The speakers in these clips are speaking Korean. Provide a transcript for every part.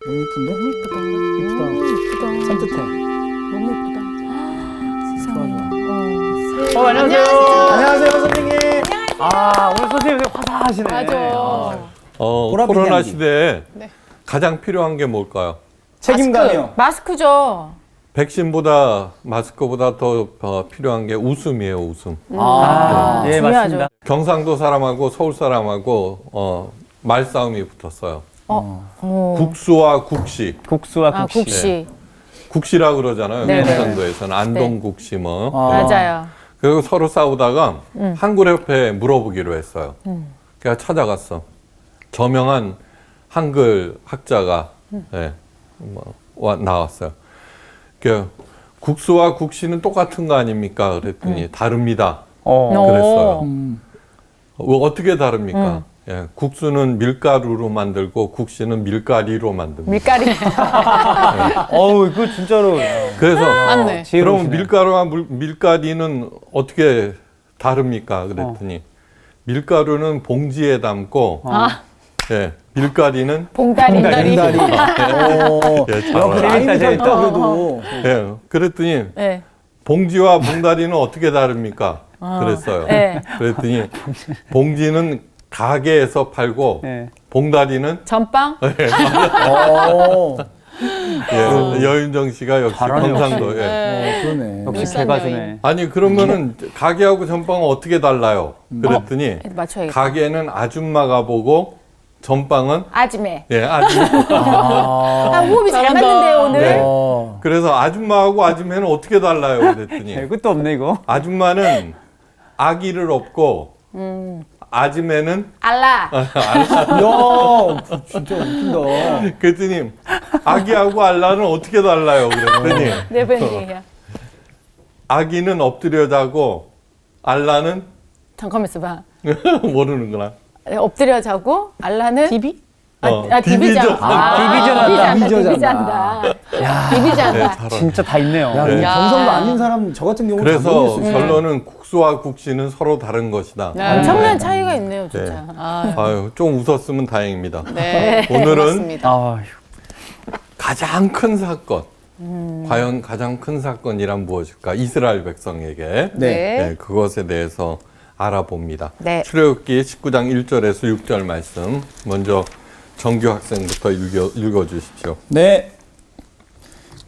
너무 이쁜데? 너무 예쁘다. 이쁘다. 예쁘다. 산뜻해. 너무 예쁘다. 세상에. 좋아. 안녕하세요. 안녕하세요, 선생님. 오늘 선생님 되게 화사하시네. 맞아. 보랏빛 코로나 향기. 시대에 네. 가장 필요한 게 뭘까요? 책임감이요. 마스크죠. 백신보다 마스크보다 더 필요한 게 웃음이에요, 웃음. 예, 중요하죠. 맞습니다. 경상도 사람하고 서울 사람하고 말싸움이 붙었어요. 국수와 국시. 국수와 국시. 국시. 국시라 그러잖아요. 네. 경상도에서는 안동국시 뭐. 맞아요. 그리고 서로 싸우다가 한글협회에 물어보기로 했어요. 그래서 찾아갔어. 저명한 한글 학자가 나왔어요. 그 국수와 국시는 똑같은 거 아닙니까? 그랬더니 다릅니다. 그랬어요. 어떻게 다릅니까? 예, 국수는 밀가루로 만들고 국시는 밀가리로 만듭니다. 밀가리. 어우, 이거 진짜로. 그래서 맞네. 그럼 밀가루와 밀가리는 어떻게 다릅니까? 그랬더니 밀가루는 봉지에 담고 예, 밀가리는 봉다리. 봉다리. 예, 잘 알아요. 재밌다, 재밌다. 그래도. 예, 그랬더니 네. 봉지와 봉다리는 어떻게 다릅니까? 그랬어요. 네. 그랬더니 봉지는 가게에서 팔고 네. 봉다리는 전빵? 어, 여윤정 씨가 역시 잘하네, 경상도. 역시. 예. 그러네. 역시 울산 개가주네. 아니 그러면은 가게하고 전빵은 어떻게 달라요? 그랬더니 맞춰야겠다. 가게는 아줌마가 보고 전빵은 아지매. 아줌마. 호흡이 잘 맞는데요, 오늘. 네. 어. 그래서 아줌마하고 아줌매는 어떻게 달라요? 그랬더니 네, 끝도 없네, 이거. 아줌마는 아기를 업고 아줌매는 알라. 야, 진짜 웃긴다. 그랬더니 아기하고 알라는 어떻게 달라요? 그랬더니 네 번이에요. 아기는 엎드려 자고 알라는 잠깐만 있어봐. 모르는구나. 엎드려 자고 알라는 디비? 디비전. 디비전. 디비전한다. 디비전다. 네, 디비전다. 잘 진짜 다 있네요. 야, 네. 경상도 아닌 사람 저 같은 경우는 잘 그래서 모르겠어요. 결론은 국수와 국시는 서로 다른 것이다. 엄청난 차이가 있네요, 진짜. 네. 아유, 좀 웃었으면 다행입니다. 네. 오늘은 아휴. 가장 큰 사건. 과연 가장 큰 사건이란 무엇일까? 이스라엘 백성에게. 네, 그것에 대해서 알아봅니다. 네. 출애굽기 19장 1절에서 6절 말씀 먼저 정규 학생부터 읽어주십시오. 네.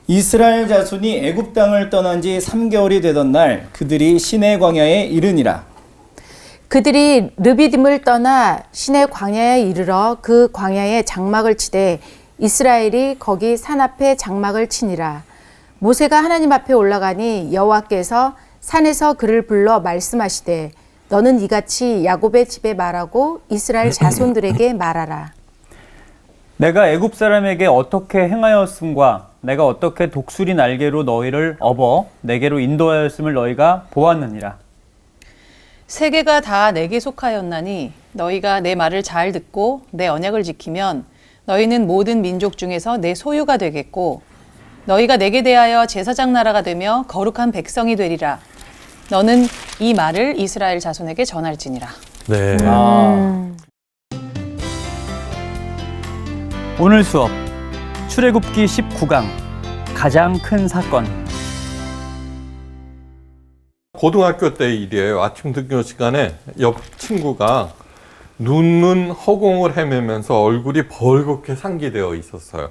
이스라엘 자손이 애굽 땅을 떠난 지 3개월이 되던 날 그들이 시내 광야에 이르니라. 그들이 르비딤을 떠나 시내 광야에 이르러 그 광야에 장막을 치되 이스라엘이 거기 산 앞에 장막을 치니라. 모세가 하나님 앞에 올라가니 여호와께서 산에서 그를 불러 말씀하시되 너는 이같이 야곱의 집에 말하고 이스라엘 자손들에게 말하라. 내가 애굽 사람에게 어떻게 행하였음과 내가 어떻게 독수리 날개로 너희를 업어 내게로 인도하였음을 너희가 보았느니라. 세계가 다 내게 속하였나니 너희가 내 말을 잘 듣고 내 언약을 지키면 너희는 모든 민족 중에서 내 소유가 되겠고 너희가 내게 대하여 제사장 나라가 되며 거룩한 백성이 되리라. 너는 이 말을 이스라엘 자손에게 전할지니라. 네. 오늘 수업 출애굽기 19강 가장 큰 사건. 고등학교 때 일이에요. 아침 등교 시간에 옆 친구가 눈은 허공을 헤매면서 얼굴이 벌겋게 상기되어 있었어요.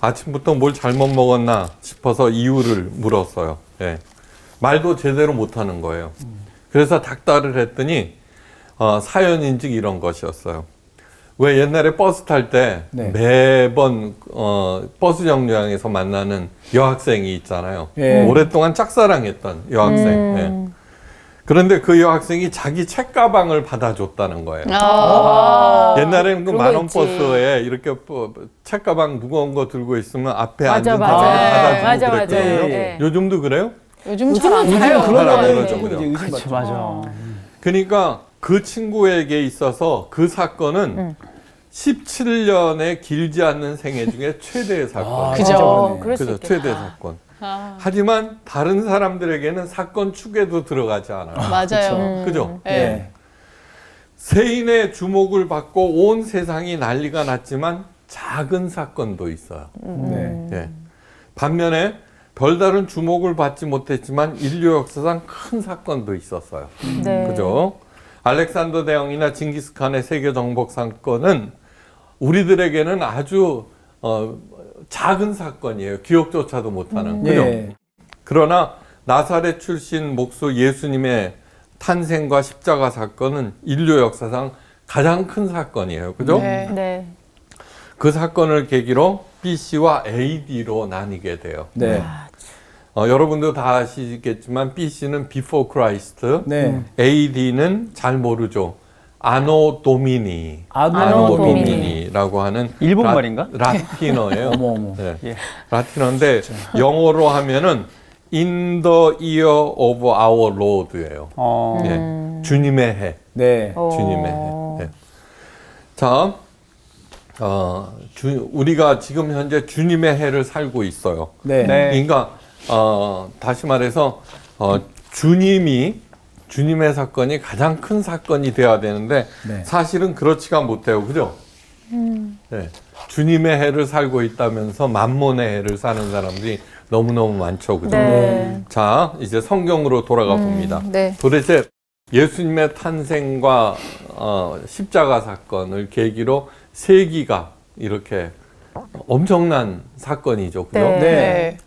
아침부터 뭘 잘못 먹었나 싶어서 이유를 물었어요. 예. 말도 제대로 못하는 거예요. 그래서 닥달을 했더니 사연인즉 이런 것이었어요. 왜 옛날에 버스 탈 때 네. 매번 버스 정류장에서 만나는 여학생이 있잖아요. 예. 오랫동안 짝사랑했던 여학생. 예. 그런데 그 여학생이 자기 책가방을 받아줬다는 거예요. 옛날에는 그 그런 거 만원 있지. 버스에 이렇게 책가방 무거운 거 들고 있으면 앞에 앉은 맞아. 사람을 받아주고 맞아. 그랬거든요. 네. 요즘도 그래요? 요즘 잘안 요즘은 해요. 그러면은 그러죠, 조금 그죠. 이제 의심받죠. 맞아. 그러니까 그 친구에게 있어서 그 사건은 17년의 길지 않는 생애 중에 최대의 사건. 그죠. 그럴 수 그죠. 있겠다. 최대 사건. 하지만 다른 사람들에게는 사건 축에도 들어가지 않아요. 맞아요. 그죠? 네. 세인의 주목을 받고 온 세상이 난리가 났지만 작은 사건도 있어요. 네. 예. 반면에 별다른 주목을 받지 못했지만 인류 역사상 큰 사건도 있었어요. 네. 그죠? 알렉산더 대왕이나 징기스칸의 세계 정복 사건은 우리들에게는 아주 작은 사건이에요. 기억조차도 못하는. 그죠? 예. 그러나 나사렛 출신 목수 예수님의 탄생과 십자가 사건은 인류 역사상 가장 큰 사건이에요. 그죠? 네. 네. 그 사건을 계기로 BC와 AD로 나뉘게 돼요. 네. 여러분도 다 아시겠지만 BC는 Before Christ, 네. AD는 잘 모르죠. 아노 도미니, 아노 도미니라고 하는 일본 말인가? 라틴어예요. 어머 어머. 네. 예. 라틴어인데 영어로 하면은 In the year of our Lord예요. 예. 주님의 해. 네. 주님의 해. 네. 자, 우리가 지금 현재 주님의 해를 살고 있어요. 네. 네. 그러니까 다시 말해서 주님의 사건이 가장 큰 사건이 되어야 되는데 네. 사실은 그렇지가 못해요. 그죠? 네. 주님의 해를 살고 있다면서 만몬의 해를 사는 사람들이 너무너무 많죠. 그죠? 네. 자, 이제 성경으로 돌아가 봅니다. 네. 도대체 예수님의 탄생과 십자가 사건을 계기로 세기가 이렇게 엄청난 사건이죠. 그죠? 네. 네.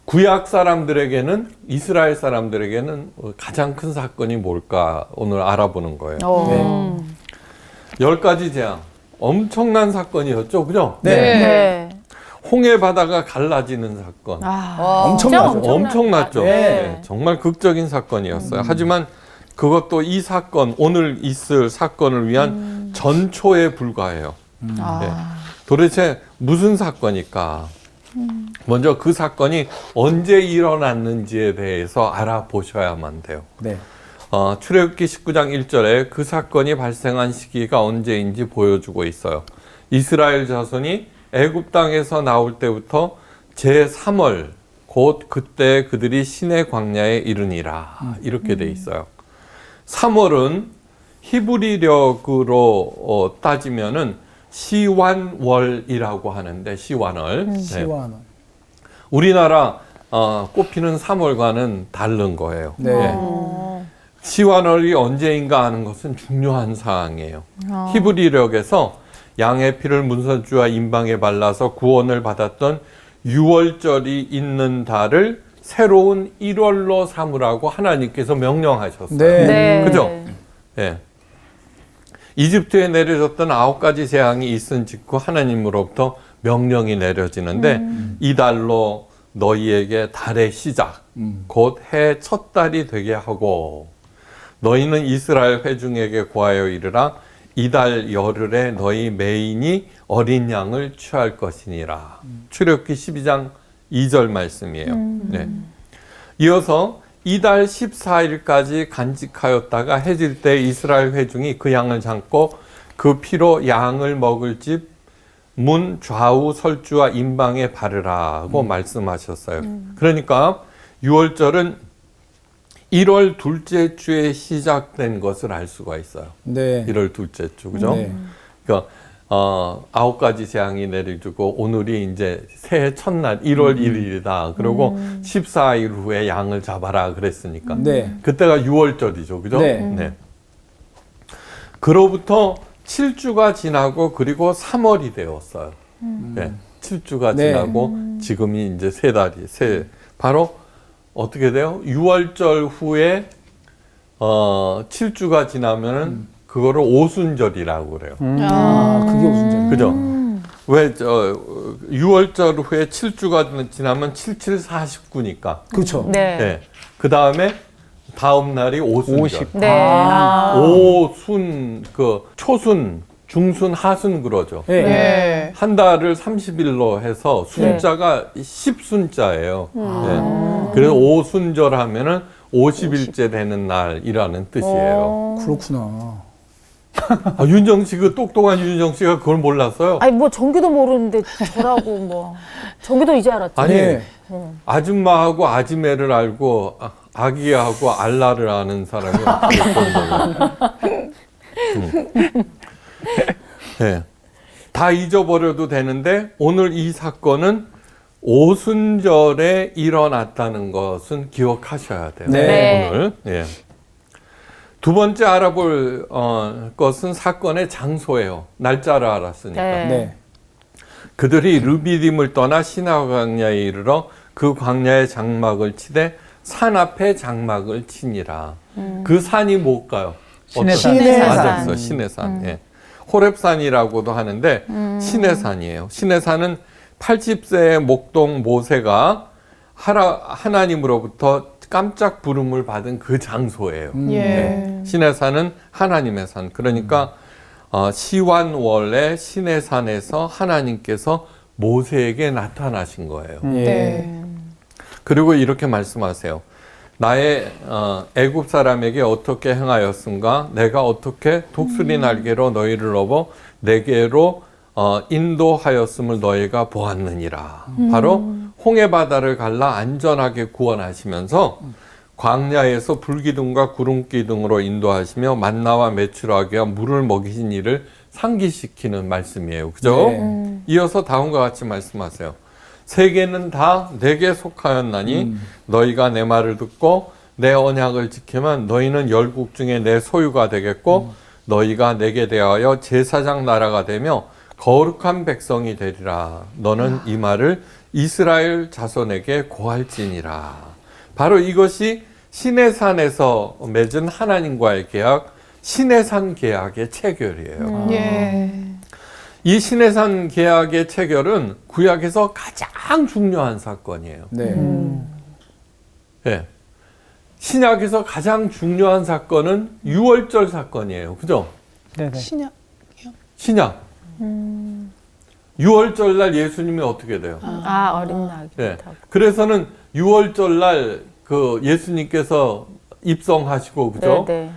구약 사람들에게는, 이스라엘 사람들에게는 가장 큰 사건이 뭘까 오늘 알아보는 거예요. 어. 10가지 재앙. 엄청난 사건이었죠. 그죠? 네. 네. 홍해 바다가 갈라지는 사건. 와. 엄청나죠. 엄청났죠. 네. 네, 정말 극적인 사건이었어요. 하지만 그것도 이 사건, 오늘 있을 사건을 위한 전초에 불과해요. 네. 도대체 무슨 사건일까? 먼저 그 사건이 언제 일어났는지에 대해서 알아보셔야만 돼요. 네. 출애굽기 19장 1절에 그 사건이 발생한 시기가 언제인지 보여주고 있어요. 이스라엘 자손이 애굽 땅에서 나올 때부터 제3월 곧 그때 그들이 시내 광야에 이르니라 이렇게 돼 있어요. 3월은 히브리력으로 따지면은 시완월이라고 하는데 시완월. 네. 시완. 우리나라 꼽히는 3월과는 다른 거예요. 네. 시완월이 언제인가 하는 것은 중요한 사항이에요. 히브리력에서 양의 피를 문선주와 임방에 발라서 구원을 받았던 6월절이 있는 달을 새로운 1월로 삼으라고 하나님께서 명령하셨어요. 네. 네. 그죠? 예. 이집트에 내려졌던 9가지 재앙이 있은 직후 하나님으로부터 명령이 내려지는데 이 달로 너희에게 달의 시작, 곧 해 첫 달이 되게 하고 너희는 이스라엘 회중에게 고하여 이르라 이달 열흘에 너희 메인이 어린 양을 취할 것이니라. 출애굽기 12장 2절 말씀이에요. 네. 이어서 이달 14일까지 간직하였다가 해질 때 이스라엘 회중이 그 양을 잡고 그 피로 양을 먹을 집 문 좌우 설주와 임방에 바르라고 말씀하셨어요. 그러니까 6월절은 1월 둘째 주에 시작된 것을 알 수가 있어요. 네. 1월 둘째 주, 그죠? 네. 그러니까 9가지 재앙이 내려지고 오늘이 이제 새해 첫날 1월 1일이다. 그리고 14일 후에 양을 잡아라 그랬으니까. 네. 그때가 6월절이죠. 그죠? 네. 그로부터 7주가 지나고 그리고 3월이 되었어요. 네. 7주가 네. 지나고 지금이 이제 바로 어떻게 돼요? 6월절 후에 7주가 지나면은 그거를 오순절이라고 그래요. 아, 그게 무슨 절? 그죠? 왜 6월절 후에 7주가 지나면 7749니까. 그렇죠. 네. 네. 그 다음에 다음 날이 오순절. 50. 네. 아. 오순, 초순, 중순, 하순 그러죠. 네. 네. 한 달을 30일로 해서 순자가 10순자예요. 네. 그래서 오순절 하면은 50일째 되는 날이라는 뜻이에요. 그렇구나. 윤정 씨, 그 똑똑한 윤정 씨가 그걸 몰랐어요. 아니 뭐 전기도 모르는데 저라고 뭐 전기도 이제 알았죠. 아니, 네. 아줌마하고 아지매를 알고 아기하고 알라를 아는 사람이 없을 정도로. 네. 다 잊어버려도 되는데 오늘 이 사건은 오순절에 일어났다는 것은 기억하셔야 돼요. 네. 오늘. 예. 두 번째 알아볼 것은 사건의 장소예요. 날짜를 알았으니까. 네. 네. 그들이 르비딤을 떠나 시나 광야에 이르러 그 광야의 장막을 치되 산 앞에 장막을 치니라. 그 산이 뭘까요? 시내산. 시내산. 맞았어. 시내산. 예. 호렙산이라고도 하는데 시내산이에요. 시내산은 80세의 목동 모세가 하나님으로부터 깜짝 부름을 받은 그 장소예요. 네. 시내산은 하나님의 산. 그러니까 시완월의 시내산에서 하나님께서 모세에게 나타나신 거예요. 예. 그리고 이렇게 말씀하세요. 나의 애굽 사람에게 어떻게 행하였은가? 내가 어떻게 독수리 날개로 너희를 업어 내게로 인도하였음을 너희가 보았느니라. 바로 홍해 바다를 갈라 안전하게 구원하시면서 광야에서 불기둥과 구름기둥으로 인도하시며 만나와 메추라기와 물을 먹이신 이를 상기시키는 말씀이에요. 그죠? 네. 이어서 다음과 같이 말씀하세요. 세계는 다 내게 속하였나니 너희가 내 말을 듣고 내 언약을 지키면 너희는 열국 중에 내 소유가 되겠고 너희가 내게 대하여 제사장 나라가 되며 거룩한 백성이 되리라. 너는 이 말을 이스라엘 자손에게 고할지니라. 바로 이것이 시내산에서 맺은 하나님과의 계약, 시내산 계약의 체결이에요. 이 시내산 계약의 체결은 구약에서 가장 중요한 사건이에요. 네. 예. 신약에서 가장 중요한 사건은 유월절 사건이에요. 그죠? 네네. 신약. 유월절 날 예수님이 어떻게 돼요? 어린 낙이 예. 타고. 그래서는 유월절 날 그 예수님께서 입성하시고, 그죠? 네.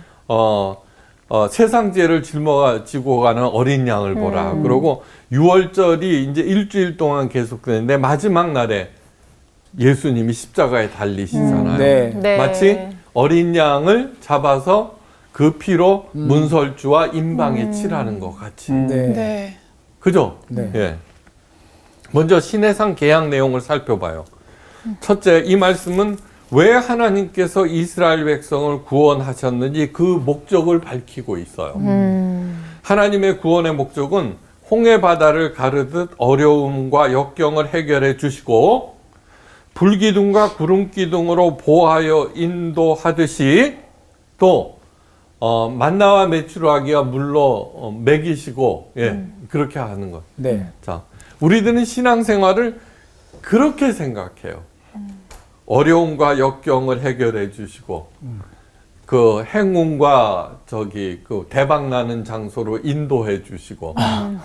세상 죄를 짊어지고 가는 어린 양을 보라. 그러고 유월절이 이제 일주일 동안 계속되는데 마지막 날에 예수님이 십자가에 달리시잖아요. 네. 네. 마치 어린 양을 잡아서 그 피로 문설주와 임방에 칠하는 것 같이. 네. 그죠? 네. 예. 먼저 시내산 계약 내용을 살펴봐요. 첫째, 이 말씀은 왜 하나님께서 이스라엘 백성을 구원하셨는지 그 목적을 밝히고 있어요. 하나님의 구원의 목적은 홍해 바다를 가르듯 어려움과 역경을 해결해 주시고 불기둥과 구름기둥으로 보호하여 인도하듯이 또 만나와 메추라기와 물로 먹이시고 그렇게 하는 것. 네. 자, 우리들은 신앙생활을 그렇게 생각해요. 어려움과 역경을 해결해 주시고 그 행운과 그 대박 나는 장소로 인도해 주시고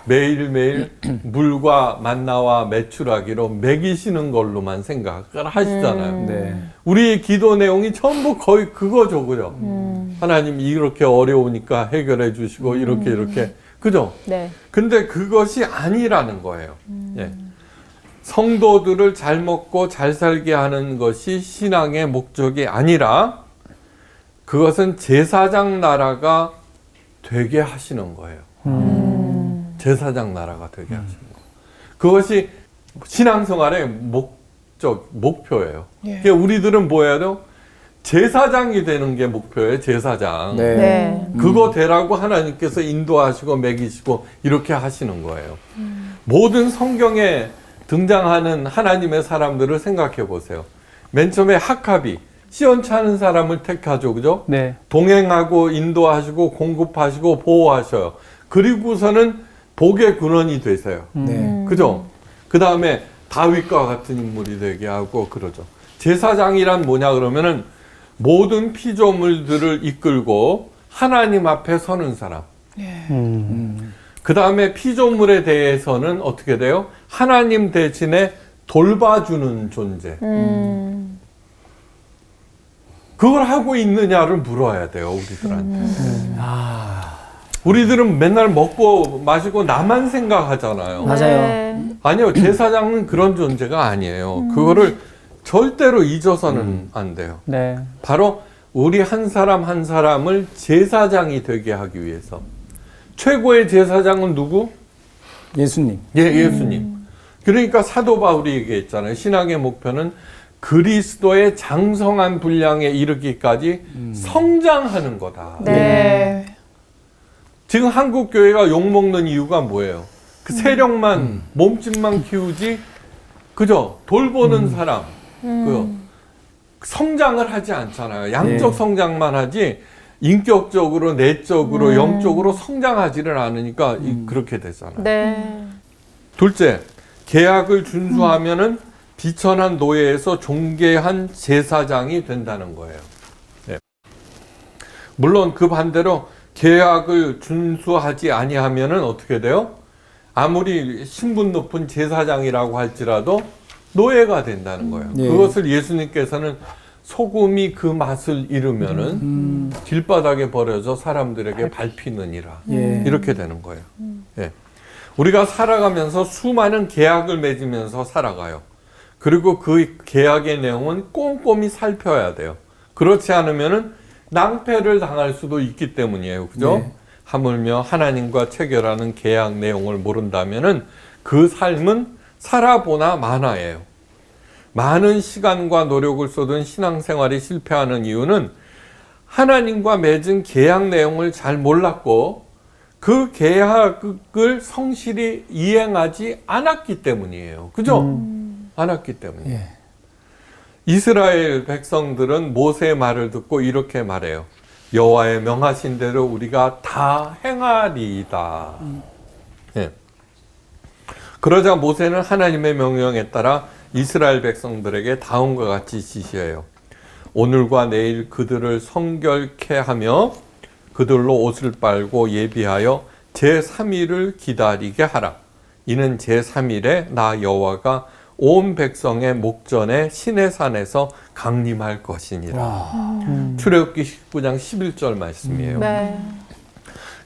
매일매일 물과 만나와 메추라기로 먹이시는 걸로만 생각을 하시잖아요. 네. 우리의 기도 내용이 전부 거의 그거죠, 그죠? 하나님 이렇게 어려우니까 해결해 주시고 이렇게 그죠? 네. 근데 그것이 아니라는 거예요. 예. 성도들을 잘 먹고 잘 살게 하는 것이 신앙의 목적이 아니라 그것은 제사장 나라가 되게 하시는 거예요. 제사장 나라가 되게 하시는 거. 그것이 신앙생활의 목표예요. 그러니까 우리들은 뭐 해야 돼요? 제사장이 되는 게 목표예요. 제사장. 네. 네. 그거 되라고 하나님께서 인도하시고 먹이시고 이렇게 하시는 거예요. 모든 성경에 등장하는 하나님의 사람들을 생각해 보세요. 맨 처음에 하캅이 시원찮은 사람을 택하죠. 그죠? 네. 동행하고 인도하시고 공급하시고 보호하셔요. 그리고서는 복의 근원이 되세요. 네. 그죠? 그 다음에 다윗과 같은 인물이 되게 하고 그러죠. 제사장이란 뭐냐 그러면은 모든 피조물들을 이끌고 하나님 앞에 서는 사람. 그 다음에 피조물에 대해서는 어떻게 돼요? 하나님 대신에 돌봐주는 존재. 그걸 하고 있느냐를 물어야 돼요, 우리들한테. 우리들은 맨날 먹고 마시고 나만 생각하잖아요. 맞아요. 아니요, 제사장은 그런 존재가 아니에요. 그거를 절대로 잊어서는 안 돼요. 네. 바로 우리 한 사람 한 사람을 제사장이 되게 하기 위해서. 최고의 제사장은 누구? 예수님. 예수님. 그러니까 사도 바울이 얘기했잖아요. 신앙의 목표는 그리스도의 장성한 분량에 이르기까지 성장하는 거다. 네. 지금 한국 교회가 욕먹는 이유가 뭐예요? 그 세력만 몸집만 키우지, 그죠? 돌보는 사람, 그 성장을 하지 않잖아요. 양적 네. 성장만 하지 인격적으로, 내적으로, 영적으로 성장하지를 않으니까 그렇게 되잖아요. 네. 둘째, 계약을 준수하면은 비천한 노예에서 존귀한 제사장이 된다는 거예요. 네. 물론 그 반대로 계약을 준수하지 아니하면은 어떻게 돼요? 아무리 신분 높은 제사장이라고 할지라도 노예가 된다는 거예요. 예. 그것을 예수님께서는 소금이 그 맛을 잃으면은 길바닥에 버려져 사람들에게 밟히느니라. 예. 이렇게 되는 거예요. 예. 우리가 살아가면서 수많은 계약을 맺으면서 살아가요. 그리고 그 계약의 내용은 꼼꼼히 살펴야 돼요. 그렇지 않으면은 낭패를 당할 수도 있기 때문이에요. 그죠? 네. 하물며 하나님과 체결하는 계약 내용을 모른다면은 그 삶은 살아보나 마나예요. 많은 시간과 노력을 쏟은 신앙생활이 실패하는 이유는 하나님과 맺은 계약 내용을 잘 몰랐고 그 계약을 성실히 이행하지 않았기 때문이에요. 그죠? 않았기 때문이에요. 예. 이스라엘 백성들은 모세의 말을 듣고 이렇게 말해요. 여호와의 명하신 대로 우리가 다 행하리이다. 예. 그러자 모세는 하나님의 명령에 따라 이스라엘 백성들에게 다음과 같이 지시해요. 오늘과 내일 그들을 성결케 하며 그들로 옷을 빨고 예비하여 제3일을 기다리게 하라. 이는 제3일에 나 여호와가 온 백성의 목전에 시내산에서 강림할 것이니라. 출애굽기 19장 11절 말씀이에요. 네.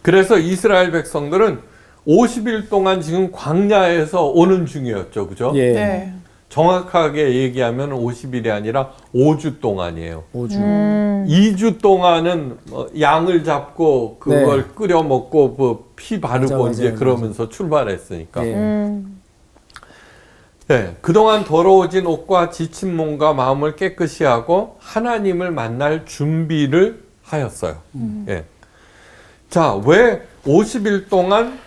그래서 이스라엘 백성들은 50일 동안 지금 광야에서 오는 중이었죠. 그죠? 예. 네. 정확하게 얘기하면 50일이 아니라 5주 동안이에요. 5주. 2주 동안은 양을 잡고 그걸 끓여 먹고 그 피 바르고 맞아, 이제 맞아. 그러면서 출발했으니까. 예. 네, 그동안 더러워진 옷과 지친 몸과 마음을 깨끗이 하고 하나님을 만날 준비를 하였어요. 예. 자, 왜 50일 동안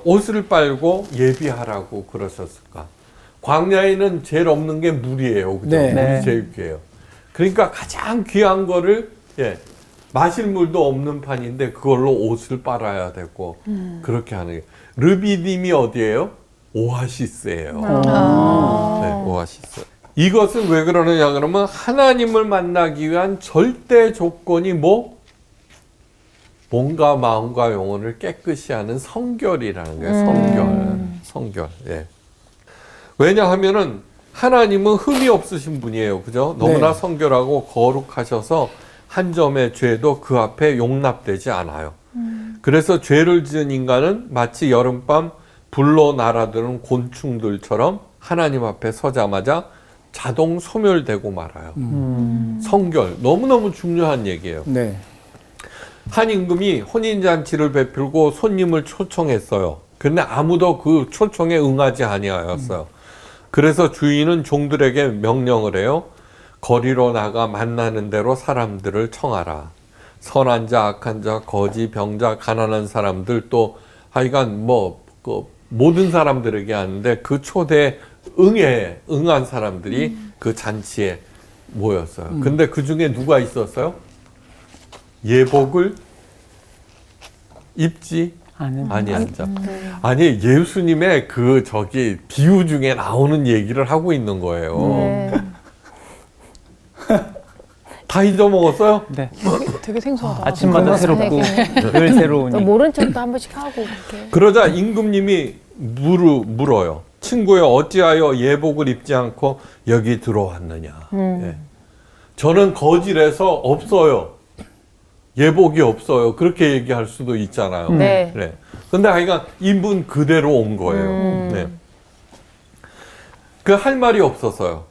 옷을 빨고 예비하라고 그러셨을까? 광야에는 제일 없는 게 물이에요. 그죠? 네. 물이 제일 귀해요. 그러니까 가장 귀한 거를, 마실 물도 없는 판인데 그걸로 옷을 빨아야 되고, 그렇게 하는 게. 르비딤이 어디예요? 오아시스예요. 네, 오아시스. 이것은 왜 그러느냐 그러면 하나님을 만나기 위한 절대 조건이 몸과 마음과 영혼을 깨끗이 하는 성결이라는 거예요. 성결. 예. 왜냐하면은 하나님은 흠이 없으신 분이에요. 그죠? 너무나 네. 성결하고 거룩하셔서 한 점의 죄도 그 앞에 용납되지 않아요. 그래서 죄를 지은 인간은 마치 여름밤 불로 날아드는 곤충들처럼 하나님 앞에 서자마자 자동 소멸되고 말아요. 성결, 너무너무 중요한 얘기예요. 네. 한 임금이 혼인잔치를 베풀고 손님을 초청했어요. 그런데 아무도 그 초청에 응하지 아니하였어요. 그래서 주인은 종들에게 명령을 해요. 거리로 나가 만나는 대로 사람들을 청하라. 선한 자, 악한 자, 거지, 병자, 가난한 사람들 또 하여간 모든 사람들에게 하는데 그 초대에 응한 사람들이 그 잔치에 모였어요. 근데 그 중에 누가 있었어요? 예복을 입지 아니한 자. 아니 예수님의 비유 중에 나오는 얘기를 하고 있는 거예요. 네. 다 잊어먹었어요? 네. 되게 생소하다. 아침마다 새롭고 늘 또 새로우니. 모른 척도 한 번씩 하고 그렇게. 그러자 임금님이 물어요. 친구여 어찌하여 예복을 입지 않고 여기 들어왔느냐. 예. 저는 거질에서 없어요. 예복이 없어요. 그렇게 얘기할 수도 있잖아요. 네. 그래. 근데 하여간 인분 그대로 온 거예요. 네. 그 할 말이 없었어요.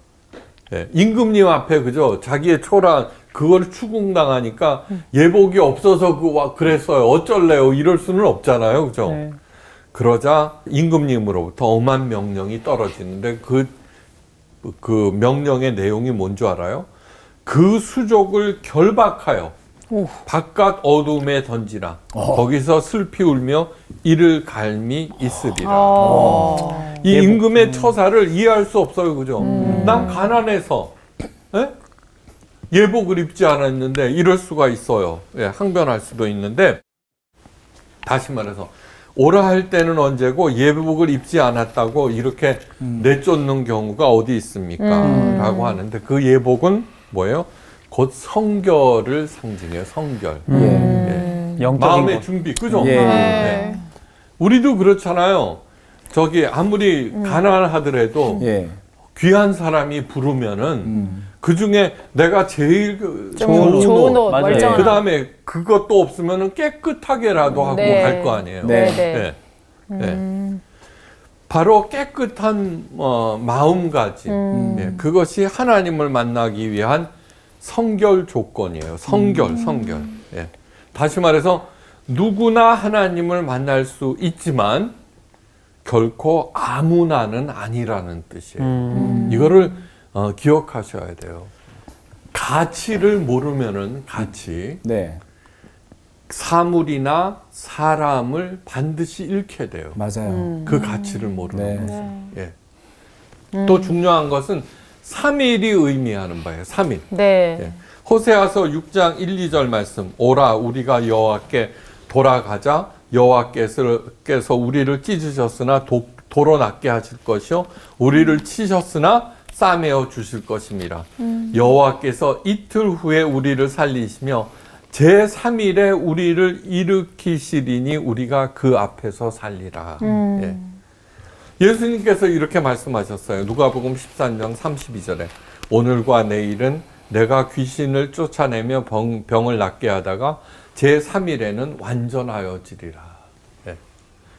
예. 임금님 앞에 그죠? 자기의 초란 그걸 추궁당하니까 예복이 없어서 그랬어요. 어쩔래요? 이럴 수는 없잖아요. 그죠? 네. 그러자 임금님으로부터 엄한 명령이 떨어지는데 그 명령의 내용이 뭔 줄 알아요? 그 수족을 결박하여 바깥 어둠에 던지라. 거기서 슬피 울며 이를 갈미 있으리라. 이 임금의 처사를 이해할 수 없어요. 그죠? 난 가난해서 예? 예복을 입지 않았는데 이럴 수가 있어요. 예, 항변할 수도 있는데 다시 말해서 오라 할 때는 언제고 예복을 입지 않았다고 이렇게 내쫓는 경우가 어디 있습니까? 라고 하는데 그 예복은 뭐예요? 곧 성결을 상징해요. 성결. 예. 영적인 마음의 것. 준비. 그죠? 예. 네. 우리도 그렇잖아요. 저기 아무리 가난하더라도 예. 귀한 사람이 부르면은 그 중에 내가 제일 좋은 옷, 맞아요. 멀쩡한 그 다음에 그것도 없으면은 깨끗하게라도 하고 네. 갈 거 아니에요. 네. 네. 네. 바로 깨끗한 마음가짐. 네. 그것이 하나님을 만나기 위한 성결 조건이에요. 성결. 예. 다시 말해서 누구나 하나님을 만날 수 있지만 결코 아무나는 아니라는 뜻이에요. 이거를 기억하셔야 돼요. 가치를 모르면은 네. 사물이나 사람을 반드시 잃게 돼요. 맞아요. 그 가치를 모르는 네. 것은. 예. 또 중요한 것은 3일이 의미하는 바예요. 3일. 네. 예. 호세아서 6장 1, 2절 말씀. 오라 우리가 여호와께 돌아가자. 여호와께서 우리를 찢으셨으나 도로 낫게 하실 것이요 우리를 치셨으나 싸매어 주실 것입니다. 여호와께서 이틀 후에 우리를 살리시며 제3일에 우리를 일으키시리니 우리가 그 앞에서 살리라. 예. 예수님께서 이렇게 말씀하셨어요. 누가복음 13장 32절에 오늘과 내일은 내가 귀신을 쫓아내며 병을 낫게 하다가 제3일에는 완전하여지리라. 예.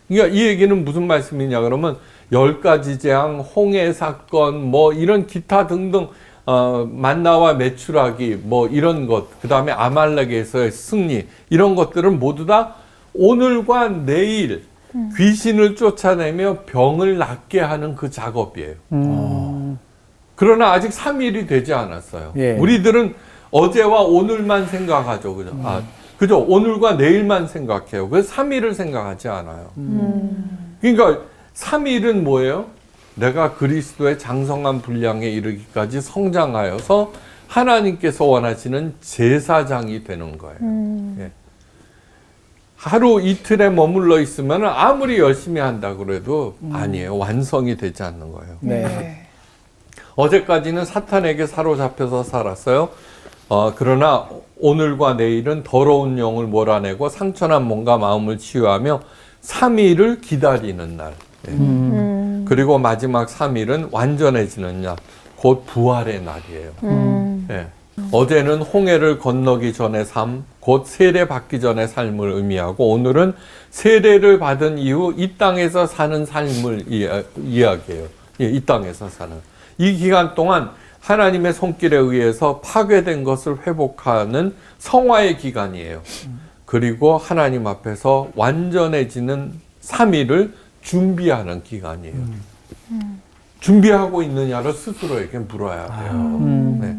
그러니까 이 얘기는 무슨 말씀이냐 그러면 10가지 재앙, 홍해 사건, 뭐 이런 기타 등등 만나와 메추라기 뭐 이런 것, 그 다음에 아말렉에서의 승리 이런 것들은 모두 다 오늘과 내일 귀신을 쫓아내며 병을 낫게 하는 그 작업이에요. 그러나 아직 3일이 되지 않았어요. 예. 우리들은 어제와 오늘만 생각하죠. 그죠? 그죠? 오늘과 내일만 생각해요. 그래서 3일을 생각하지 않아요. 그러니까 3일은 뭐예요? 내가 그리스도의 장성한 분량에 이르기까지 성장하여서 하나님께서 원하시는 제사장이 되는 거예요. 예. 하루 이틀에 머물러 있으면 아무리 열심히 한다 그래도 아니에요. 완성이 되지 않는 거예요. 네. 어제까지는 사탄에게 사로잡혀서 살았어요. 그러나 오늘과 내일은 더러운 영을 몰아내고 상처난 몸과 마음을 치유하며 3일을 기다리는 날. 예. 그리고 마지막 3일은 완전해지는 날. 곧 부활의 날이에요. 예. 어제는 홍해를 건너기 전의 삶, 곧 세례 받기 전의 삶을 의미하고 오늘은 세례를 받은 이후 이 땅에서 사는 삶을 이야기해요. 예, 이 땅에서 사는. 이 기간 동안 하나님의 손길에 의해서 파괴된 것을 회복하는 성화의 기간이에요. 그리고 하나님 앞에서 완전해지는 3일을 준비하는 기간이에요. 준비하고 있느냐를 스스로에게 물어야 돼요. 네.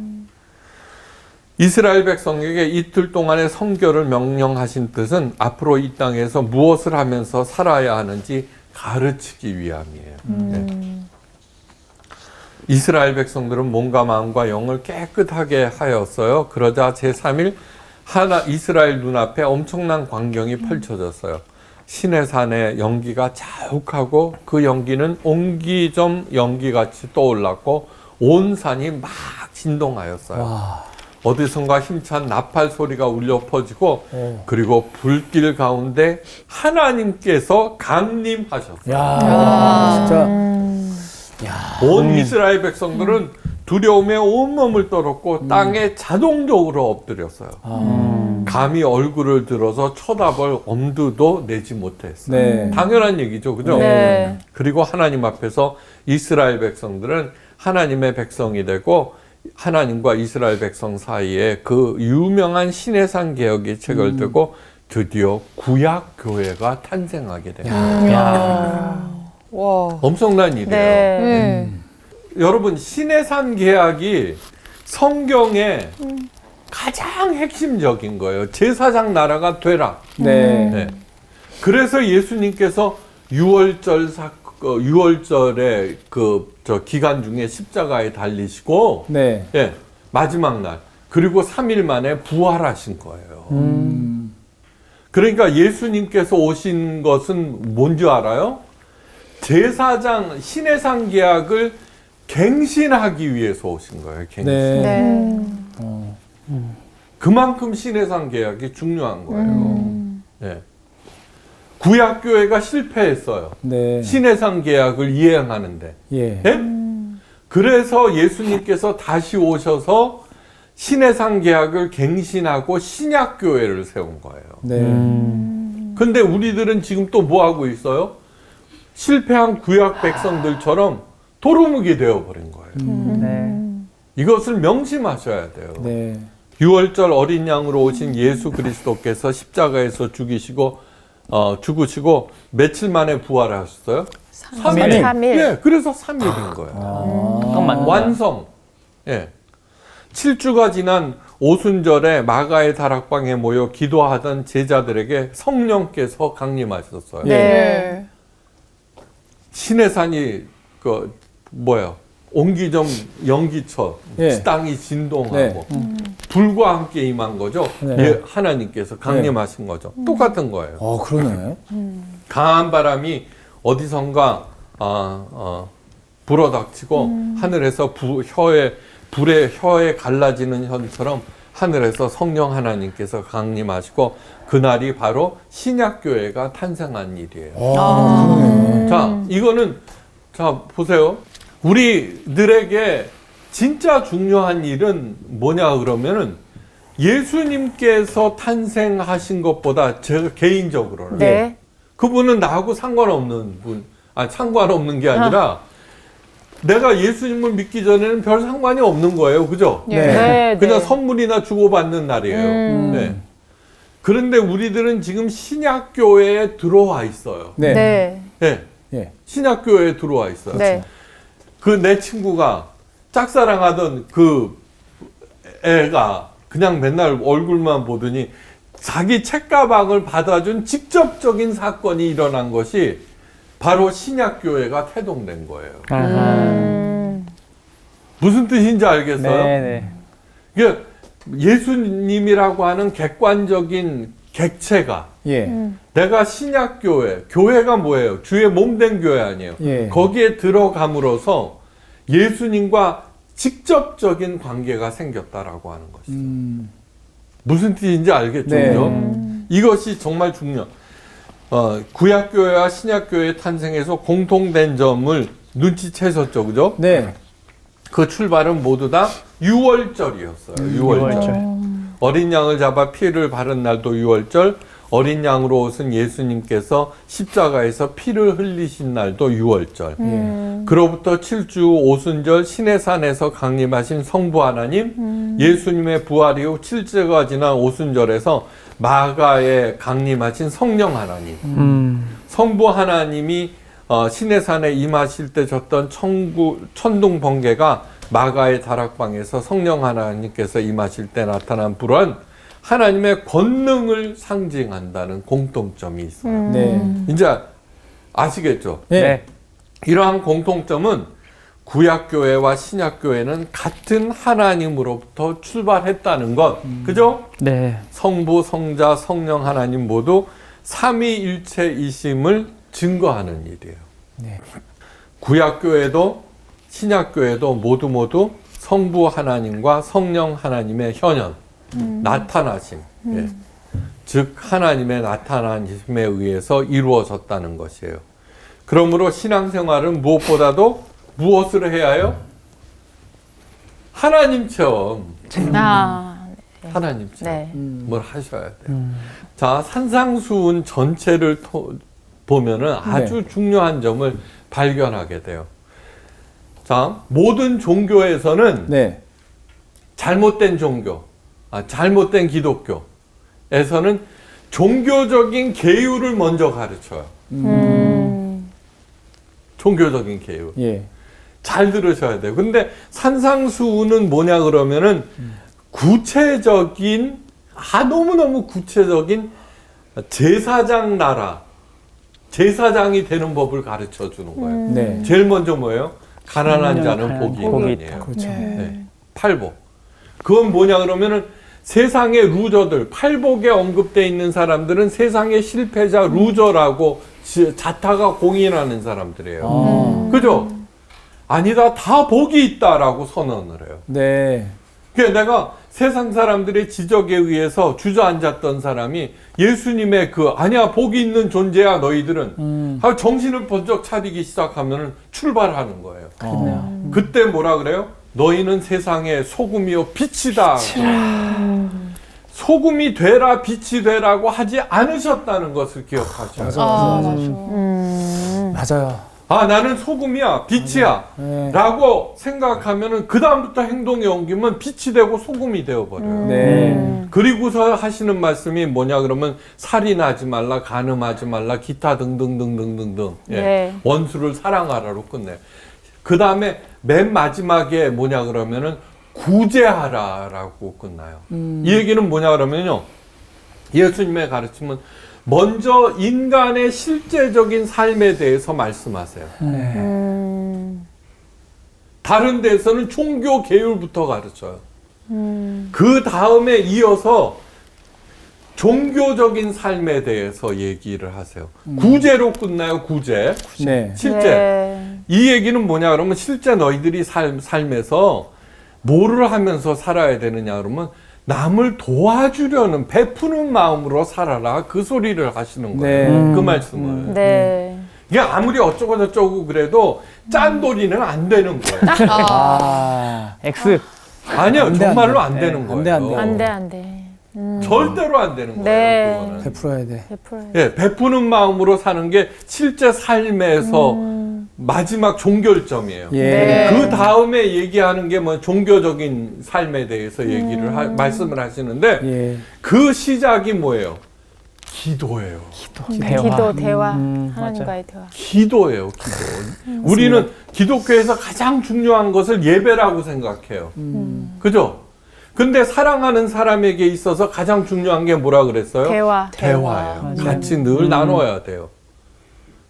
이스라엘 백성에게 이틀 동안의 성결을 명령하신 뜻은 앞으로 이 땅에서 무엇을 하면서 살아야 하는지 가르치기 위함이에요. 네. 이스라엘 백성들은 몸과 마음과 영을 깨끗하게 하였어요. 그러자 제3일 이스라엘 눈앞에 엄청난 광경이 펼쳐졌어요. 시내산의 연기가 자욱하고 그 연기는 옹기점 연기같이 떠올랐고 온 산이 막 진동하였어요. 와. 어디선가 힘찬 나팔 소리가 울려 퍼지고 그리고 불길 가운데 하나님께서 강림하셨어요. 야, 진짜. 온 이스라엘 백성들은 두려움에 온몸을 떨었고 땅에 자동적으로 엎드렸어요. 감히 얼굴을 들어서 쳐다볼 엄두도 내지 못했어요. 네. 당연한 얘기죠. 그죠? 네. 그리고 하나님 앞에서 이스라엘 백성들은 하나님의 백성이 되고 하나님과 이스라엘 백성 사이에 그 유명한 시내산 개혁이 체결되고 드디어 구약 교회가 탄생하게 됩니다. 와. 엄청난 일이에요. 네. 여러분, 신해산 계약이 성경의 가장 핵심적인 거예요. 제사장 나라가 되라. 네. 그래서 예수님께서 6월절에 저 기간 중에 십자가에 달리시고, 네. 예, 마지막 날, 그리고 3일 만에 부활하신 거예요. 그러니까 예수님께서 오신 것은 뭔지 알아요? 제사장, 신해산 계약을 갱신하기 위해서 오신 거예요. 갱신. 네. 네. 그만큼 신해산 계약이 중요한 거예요. 예. 구약교회가 실패했어요. 네. 신해산 계약을 이행하는데. 예. 예? 그래서 예수님께서 다시 오셔서 신해산 계약을 갱신하고 신약교회를 세운 거예요. 네. 근데 우리들은 지금 또 뭐 하고 있어요? 실패한 구약 백성들처럼 도루묵이 되어버린 거예요. 네. 이것을 명심하셔야 돼요. 네. 6월절 어린 양으로 오신 예수 그리스도께서 십자가에서 죽으시고 며칠 만에 부활하셨어요? 3일. 3일. 예, 그래서 3일인 거예요. 그건 맞는 거야. 완성. 예. 7주가 지난 오순절에 마가의 다락방에 모여 기도하던 제자들에게 성령께서 강림하셨어요. 예. 신해산이 옹기점 연기처 예. 땅이 진동하고 네. 불과 함께 임한 거죠. 네. 예, 하나님께서 강림하신 거죠. 똑같은 거예요. 그러네. 강한 바람이 어디선가 불어닥치고 하늘에서 불의 혀에 갈라지는 현처럼 하늘에서 성령 하나님께서 강림하시고 그날이 바로 신약교회가 탄생한 일이에요. 그러네. 자, 이거는 자 보세요. 우리들에게 진짜 중요한 일은 뭐냐 그러면은 예수님께서 탄생하신 것보다 제가 개인적으로는 네. 그분은 나하고 상관없는 상관없는 게 아니라 내가 예수님을 믿기 전에는 별 상관이 없는 거예요. 그죠? 네. 네. 그냥 네. 선물이나 주고받는 날이에요. 네. 그런데 우리들은 지금 신약교회에 들어와 있어요. 네. 네. 네. 예. 신약교회에 들어와 있어요. 네. 그 내 친구가 짝사랑하던 그 애가 그냥 맨날 얼굴만 보더니 자기 책가방을 받아준 직접적인 사건이 일어난 것이 바로 신약교회가 태동된 거예요. 무슨 뜻인지 알겠어요? 네네. 이게 예수님이라고 하는 객관적인 객체가 예. 내가 신약교회, 교회가 뭐예요? 주의 몸된 교회 아니에요? 예. 거기에 들어감으로써 예수님과 직접적인 관계가 생겼다라고 하는 것이죠. 무슨 뜻인지 알겠죠? 네. 그죠? 이것이 정말 중요. 구약교회와 신약교회의 탄생에서 공통된 점을 눈치채셨죠? 그죠? 네. 그 출발은 모두 다 6월절이었어요. 6월절. 어린 양을 잡아 피를 바른 날도 6월절, 어린 양으로 오신 예수님께서 십자가에서 피를 흘리신 날도 6월절. 그로부터 7주 오순절 신해산에서 강림하신 성부 하나님, 예수님의 부활 이후 7주가 지난 오순절에서 마가에 강림하신 성령 하나님. 성부 하나님이 신해산에 임하실 때 졌던 천둥 번개가 마가의 다락방에서 성령 하나님께서 임하실 때 나타난 불은 하나님의 권능을 상징한다는 공통점이 있어요. 네. 이제 아시겠죠? 네. 네. 이러한 공통점은 구약교회와 신약교회는 같은 하나님으로부터 출발했다는 것. 그죠? 네. 성부, 성자, 성령 하나님 모두 삼위일체이심을 증거하는 일이에요. 네. 구약교회도 신약교회도 모두 성부 하나님과 성령 하나님의 현현, 나타나심, 예. 즉 하나님의 나타나심에 의해서 이루어졌다는 것이에요. 그러므로 신앙생활은 무엇보다도 무엇을 해야 해요? 하나님 체험. 하나님 체험. 네. 뭘 하셔야 돼요. 자, 산상수훈 전체를 보면은 아주 중요한 점을 발견하게 돼요. 자, 모든 종교에서는 네. 잘못된 종교, 잘못된 기독교에서는 종교적인 계율을 먼저 가르쳐요. 종교적인 계율. 예. 잘 들으셔야 돼요. 근데 산상수훈은 뭐냐 그러면은 구체적인, 너무너무 구체적인 제사장 나라, 제사장이 되는 법을 가르쳐 주는 거예요. 네. 제일 먼저 뭐예요? 가난한 자는 복이 복이 있다니에요. 그렇죠. 네. 팔복. 그건 뭐냐 그러면은 세상의 루저들, 팔복에 언급되어 있는 사람들은 세상의 실패자, 루저라고 자타가 공인하는 사람들이에요. 그죠? 아니다, 다 복이 있다라고 선언을 해요. 네. 그러니까 내가 세상 사람들의 지적에 의해서 주저앉았던 사람이 예수님의 아니야, 복이 있는 존재야, 너희들은. 하고 정신을 번쩍 차리기 시작하면 출발하는 거예요. 그때 뭐라 그래요? 너희는 세상의 소금이요 빛이다. 소금이 되라, 빛이 되라고 하지 않으셨다는 것을 기억하셔야 돼요. 맞아요. 나는 소금이야, 빛이야 네. 라고 생각하면은 그 다음부터 행동에 옮기면 빛이 되고 소금이 되어버려요. 네. 그리고서 하시는 말씀이 뭐냐 그러면 살인하지 말라, 간음하지 말라, 기타 등등등등등등. 예. 네. 원수를 사랑하라로 끝내요. 그 다음에 맨 마지막에 뭐냐 그러면은 구제하라라고 끝나요. 이 얘기는 뭐냐 그러면요, 예수님의 가르침은 먼저 인간의 실제적인 삶에 대해서 말씀하세요. 다른 데서는 종교 계율부터 가르쳐요. 그 다음에 이어서 종교적인 삶에 대해서 얘기를 하세요. 구제로 끝나요, 구제. 네. 실제. 네. 이 얘기는 뭐냐 그러면 실제 너희들이 삶에서 뭐를 하면서 살아야 되느냐 그러면 남을 도와주려는, 베푸는 마음으로 살아라, 그 소리를 하시는 거예요. 네. 그 말씀을. 네. 이게 아무리 어쩌고 저쩌고 그래도 짠돌이는 안 되는 거예요. X. 아니요, 안 돼, 정말로 안 안 돼. 되는 안 거예요. 돼, 안 돼. 안 돼, 안 돼. 절대로 안 되는 거예요. 네. 그거는. 베풀어야 돼. 베풀어야 예, 베푸는 마음으로 사는 게 실제 삶에서 마지막 종결점이에요. 예. 네. 그 다음에 얘기하는 게 뭐 종교적인 삶에 대해서 얘기를 말씀을 하시는데 예. 그 시작이 뭐예요? 기도예요. 기도, 대화. 맞아요. 하나님과의 대화. 기도예요, 기도. 우리는 기독교에서 가장 중요한 것을 예배라고 생각해요. 그죠? 근데 사랑하는 사람에게 있어서 가장 중요한 게 뭐라 그랬어요? 대화. 대화예요. 같이 늘 나눠야 돼요.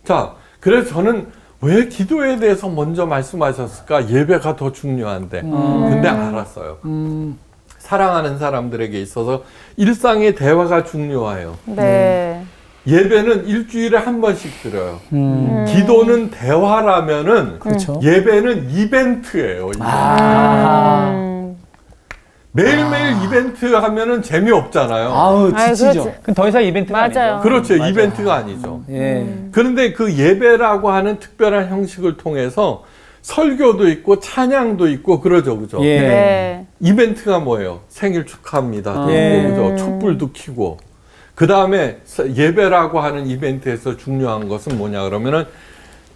자, 그래서 저는 왜 기도에 대해서 먼저 말씀하셨을까? 예배가 더 중요한데. 근데 알았어요. 사랑하는 사람들에게 있어서 일상의 대화가 중요해요. 네. 예배는 일주일에 한 번씩 드려요. 기도는 대화라면은 그렇죠. 예배는 이벤트예요. 매일매일 이벤트 하면은 재미없잖아요. 아우, 아이, 지치죠. 그렇지. 그럼 더 이상 이벤트가 맞아요. 아니죠. 그렇죠. 맞아요. 이벤트가 아니죠. 예. 그런데 그 예배라고 하는 특별한 형식을 통해서 설교도 있고 찬양도 있고 그러죠. 그죠? 예. 네. 이벤트가 뭐예요? 생일 축하합니다. 예. 그죠? 촛불도 켜고. 그 다음에 예배라고 하는 이벤트에서 중요한 것은 뭐냐 그러면은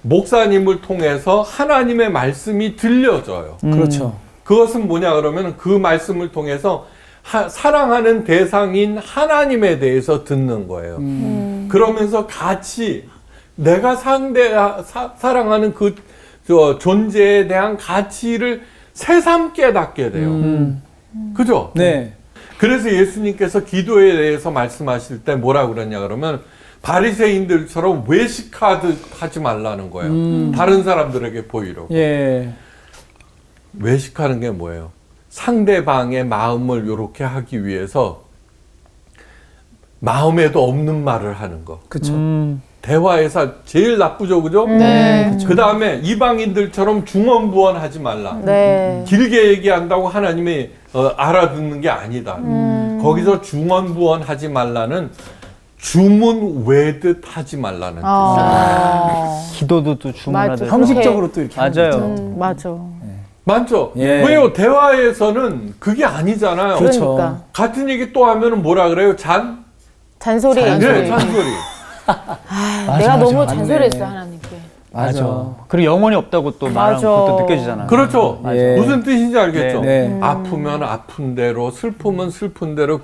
목사님을 통해서 하나님의 말씀이 들려져요. 그렇죠. 그것은 뭐냐 그러면 그 말씀을 통해서 사랑하는 대상인 하나님에 대해서 듣는 거예요. 그러면서 같이 내가 사랑하는 그 존재에 대한 가치를 새삼 깨닫게 돼요. 그죠? 네. 그래서 예수님께서 기도에 대해서 말씀하실 때 뭐라 그러냐 그러면 바리새인들처럼 외식하듯 하지 말라는 거예요. 다른 사람들에게 보이려고. 예. 외식하는 게 뭐예요? 상대방의 마음을 이렇게 하기 위해서 마음에도 없는 말을 하는 거. 그렇죠. 대화에서 제일 나쁘죠, 그죠? 네. 그 다음에 이방인들처럼 중언부언하지 말라. 네. 길게 얘기한다고 하나님이 알아듣는 게 아니다. 거기서 중언부언하지 말라는 주문 외듯 하지 말라는 뜻이에요. 기도도 또 주문하듯. 맞아. 형식적으로 또 이렇게 하는 맞아요. 거죠. 맞아. 맞죠? 예. 왜요? 대화에서는 그게 아니잖아요. 그렇죠. 그러니까. 같은 얘기 또 하면은 뭐라 그래요? 잔소리. 네, 잔소리. 내가 너무 맞네. 잔소리했어 하나님께. 맞아. 그리고 영원히 없다고 또 말하는 맞아. 것도 느껴지잖아요. 그렇죠. 예. 무슨 뜻인지 알겠죠? 네. 아프면 아픈 대로, 슬프면 슬픈 대로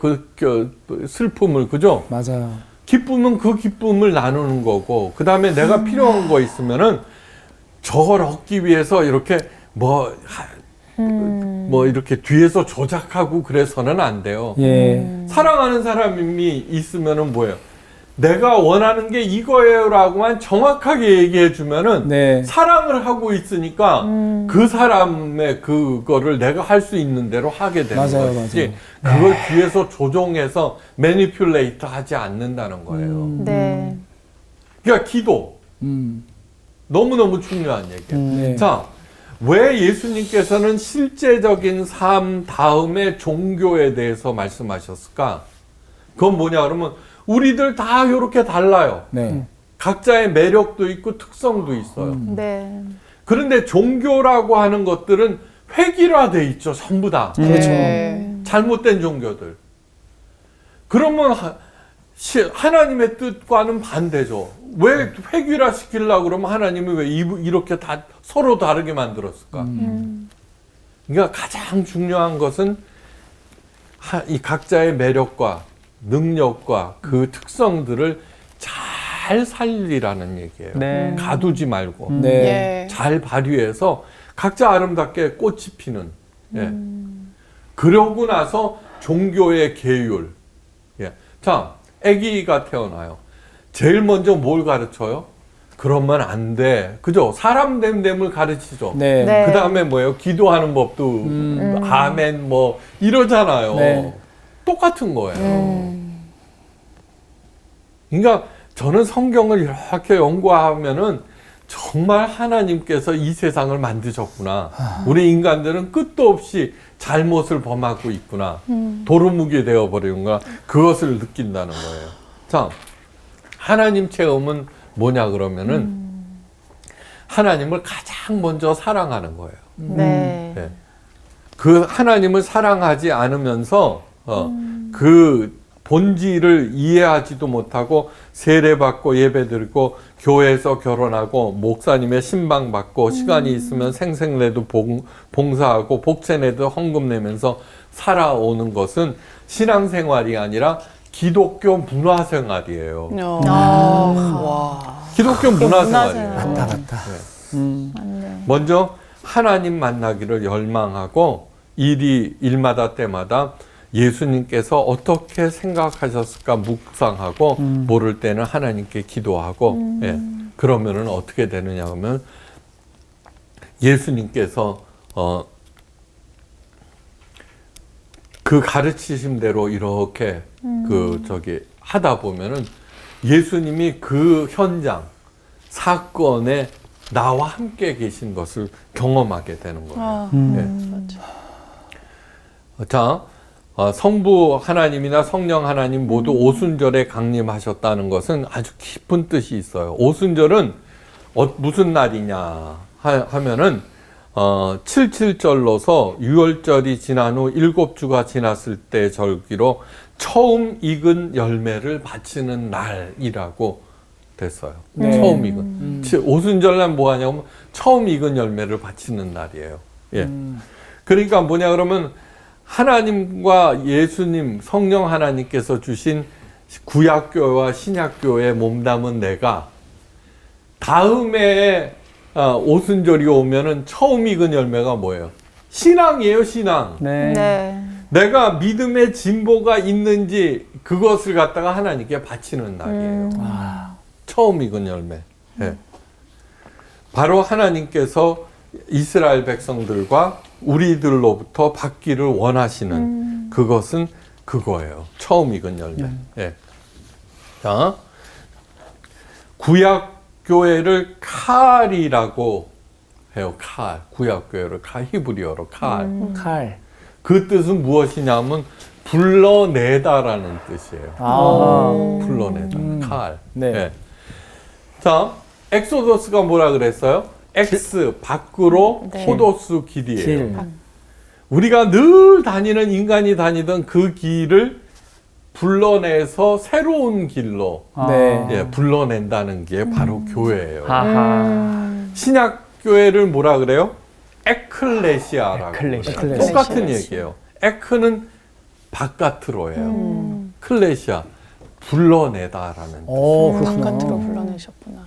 슬픔을, 그죠? 맞아요. 기쁨은 그 기쁨을 나누는 거고, 그 다음에 내가 필요한 거 있으면은 저걸 얻기 위해서 이렇게 뭐 이렇게 뒤에서 조작하고 그래서는 안 돼요. 예. 사랑하는 사람이 있으면은 뭐예요? 내가 원하는 게 이거예요라고만 정확하게 얘기해 주면은 네. 사랑을 하고 있으니까 그 사람의 그거를 내가 할 수 있는 대로 하게 되는 맞아요, 것이지 그걸 뒤에서 조종해서 매니퓰레이트 하지 않는다는 거예요. 네. 그러니까 기도 음. 너무너무 중요한 얘기예요. 네. 자, 왜 예수님께서는 실제적인 삶 다음에 종교에 대해서 말씀하셨을까? 그건 뭐냐 그러면 우리들 다 이렇게 달라요. 네. 각자의 매력도 있고 특성도 있어요. 네. 그런데 종교라고 하는 것들은 획일화돼 있죠. 전부 다. 그렇죠. 네. 잘못된 종교들. 그러면 하나님의 뜻과는 반대죠. 왜 획일화 시키려고 그러면 하나님이 왜 이렇게 다 서로 다르게 만들었을까? 그러니까 가장 중요한 것은 이 각자의 매력과 능력과 그 특성들을 잘 살리라는 얘기예요. 네. 가두지 말고 네. 예. 잘 발휘해서 각자 아름답게 꽃이 피는. 예. 그러고 나서 종교의 계율. 예. 자, 아기가 태어나요. 제일 먼저 뭘 가르쳐요? 그러면 안 돼. 그죠? 사람 됨됨을 가르치죠. 네. 네. 그 다음에 뭐예요? 기도하는 법도 아멘 뭐 이러잖아요. 네. 똑같은 거예요. 그러니까 저는 성경을 이렇게 연구하면은 정말 하나님께서 이 세상을 만드셨구나. 우리 인간들은 끝도 없이 잘못을 범하고 있구나. 도루묵이 되어버리는구나. 그것을 느낀다는 거예요. 자, 하나님 체험은 뭐냐 그러면은 하나님을 가장 먼저 사랑하는 거예요. 네. 네. 그 하나님을 사랑하지 않으면서 그 본질을 이해하지도 못하고 세례받고 예배드리고 교회에서 결혼하고 목사님의 신방받고 시간이 있으면 생색내도 봉사하고 복채내도 헌금 내면서 살아오는 것은 신앙생활이 아니라 기독교 문화생활이에요. 와. 기독교 문화생활이에요. 문화생활. 맞다. 맞네. 먼저 하나님 만나기를 열망하고 일마다 때마다 예수님께서 어떻게 생각하셨을까 묵상하고 모를 때는 하나님께 기도하고 예. 그러면은 어떻게 되느냐 하면 예수님께서 그 가르치심대로 이렇게 하다 보면은 예수님이 그 현장 사건에 나와 함께 계신 것을 경험하게 되는 거예요. 예. 자, 성부 하나님이나 성령 하나님 모두 오순절에 강림하셨다는 것은 아주 깊은 뜻이 있어요. 오순절은 무슨 날이냐 하면은 77절로서 유월절이 지난 후 7주가 지났을 때 절기로 처음 익은 열매를 바치는 날이라고 됐어요. 네. 처음 익은. 오순절날 뭐 하냐면 처음 익은 열매를 바치는 날이에요. 예. 그러니까 뭐냐 그러면 하나님과 예수님, 성령 하나님께서 주신 구약교회와 신약교회에 몸담은 내가 다음에 오순절이 오면은 처음 익은 열매가 뭐예요? 신앙이에요, 신앙. 네. 네. 내가 믿음의 진보가 있는지 그것을 갖다가 하나님께 바치는 날이에요. 처음 익은 열매. 네. 바로 하나님께서 이스라엘 백성들과 우리들로부터 받기를 원하시는 그것은 그거예요. 처음 익은 열매. 네. 자, 구약교회를 칼이라고 해요. 칼. 구약교회를 히브리어로 칼. 칼. 그 뜻은 무엇이냐면 불러내다라는 뜻이에요. 아. 불러내다. 칼. 네. 네. 자, 엑소더스가 뭐라 그랬어요? 엑스 밖으로 네. 호도스 길이에요. 길. 우리가 늘 다니는 인간이 다니던 그 길을 불러내서 새로운 길로 네. 예, 불러낸다는 게 바로 교회예요. 아하. 신약 교회를 뭐라 그래요? 에클레시아라고. 에클레시아. 그래요. 똑같은 얘기예요. 에크는 바깥으로예요. 클레시아 불러내다라는. 그렇구나. 바깥으로 불러내셨구나.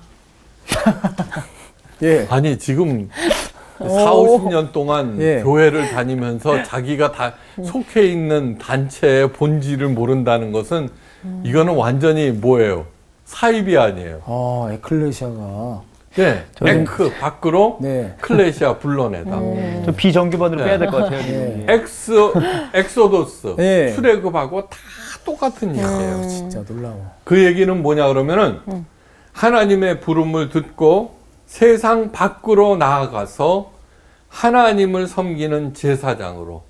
예. 아니 지금 40-50년 동안 예. 교회를 다니면서 자기가 다 속해 있는 단체의 본질을 모른다는 것은 이거는 완전히 뭐예요? 사입이 아니에요. 에클레시아가. 네, 에크 밖으로 네. 클레시아 불러내다. 저 비정규번으로 네. 빼야 될 것 같아요. 네. 엑소도스, 네. 출애굽하고 다 똑같은 얘기예요. 진짜 놀라워. 그 얘기는 뭐냐 그러면은 하나님의 부름을 듣고 세상 밖으로 나아가서 하나님을 섬기는 제사장으로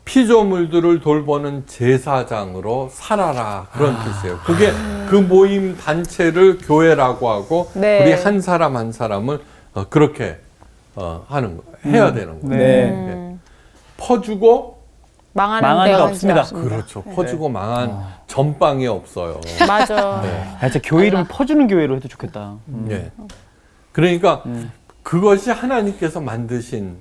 피조물들을 돌보는 제사장으로 살아라 그런 뜻이에요. 그게 그 모임 단체를 교회라고 하고 네. 우리 한 사람 한 사람을 그렇게 하는 거 해야 되는 거예요. 네. 예. 퍼주고 망하는 데가 거 없습니다. 그렇죠. 퍼주고 망한 전빵이 없어요. 맞아. 아, 진짜 교회 이름을 퍼주는 교회로 해도 좋겠다. 예. 그러니까 그것이 하나님께서 만드신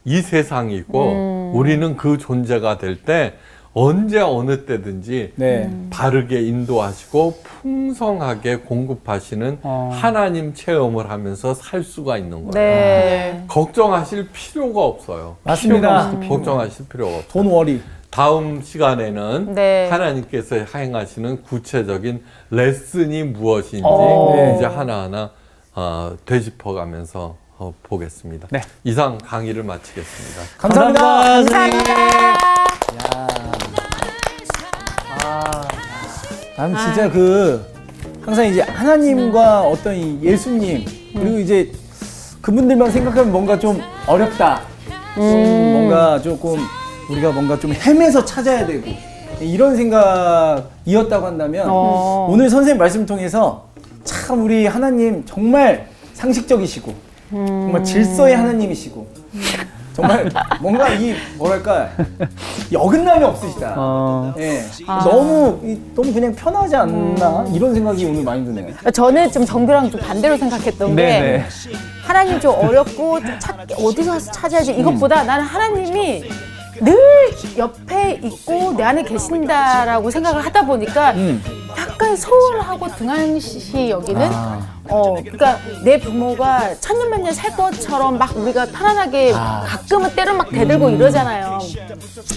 이 세상이고 우리는 그 존재가 될 때 언제 어느 때든지 네. 바르게 인도하시고 풍성하게 공급하시는 하나님 체험을 하면서 살 수가 있는 거예요. 네. 걱정하실 필요가 없어요. 맞습니다. 걱정하실 필요가 없어요. 돈 워리. 다음 시간에는 네. 하나님께서 행하시는 구체적인 레슨이 무엇인지 네. 이제 하나하나 되짚어가면서 보겠습니다. 네. 이상 강의를 마치겠습니다. 감사합니다. 감사합니다. 나는 진짜 그 항상 이제 하나님과 어떤 이 예수님 그리고 이제 그분들만 생각하면 뭔가 좀 어렵다. 뭔가 조금 우리가 뭔가 좀 헤매서 찾아야 되고 이런 생각이었다고 한다면 오늘 선생님 말씀 통해서 참 우리 하나님 정말 상식적이시고 정말 질서의 하나님이시고 정말 뭔가 이 뭐랄까 이 어긋남이 없으시다. 예. 너무 그냥 편하지 않나 이런 생각이 오늘 많이 드네요. 저는 좀 정규랑 좀 반대로 생각했던 게 네네. 하나님 좀 어렵고 좀 어디서 가서 찾아야지 이것보다 나는 하나님이 늘 옆에 있고 내 안에 계신다라고 생각을 하다 보니까 약간 소홀하고 등한시 여기는 그러니까 내 부모가 천년만년 살 것처럼 막 우리가 편안하게 가끔은 때로 막 대들고 이러잖아요.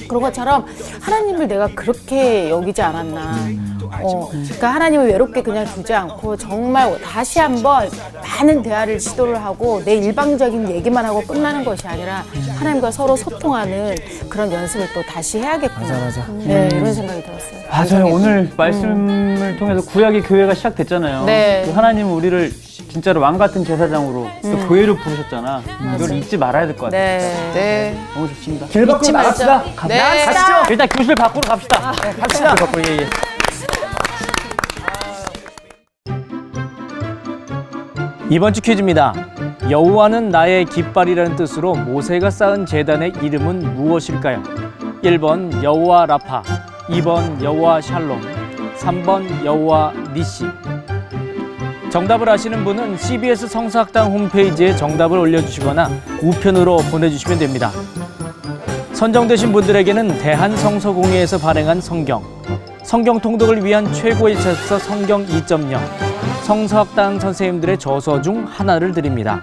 그런 것처럼 하나님을 내가 그렇게 여기지 않았나. 그러니까 하나님을 외롭게 그냥 두지 않고 정말 다시 한번 많은 대화를 시도를 하고 내 일방적인 얘기만 하고 끝나는 것이 아니라 하나님과 서로 소통하는 그런 연습을 또 다시 해야겠구나. 맞아. 네, 이런 생각이 들었어요. 맞아요. 오늘 말씀을 통해서 구약의 교회가 시작됐잖아요. 네. 또 하나님은 우리를 진짜로 왕 같은 제사장으로 또 교회를 부르셨잖아. 이걸 잊지 말아야 될 것 같아요. 네. 네. 너무 좋습니다. 길 밖으로 나갑시다. 네. 가시죠. 일단 교실 밖으로 갑시다. 갑시다. 교실 밖으로 예. 이번 주 퀴즈입니다. 여호와는 나의 깃발이라는 뜻으로 모세가 쌓은 제단의 이름은 무엇일까요? 1번 여호와 라파, 2번 여호와 샬롬, 3번 여호와 니시. 정답을 아시는 분은 CBS 성사학당 홈페이지에 정답을 올려주시거나 우편으로 보내주시면 됩니다. 선정되신 분들에게는 대한성서공회에서 발행한 성경 통독을 위한 최고의 책서 성경 2.0 성서학당 선생님들의 저서 중 하나를 드립니다.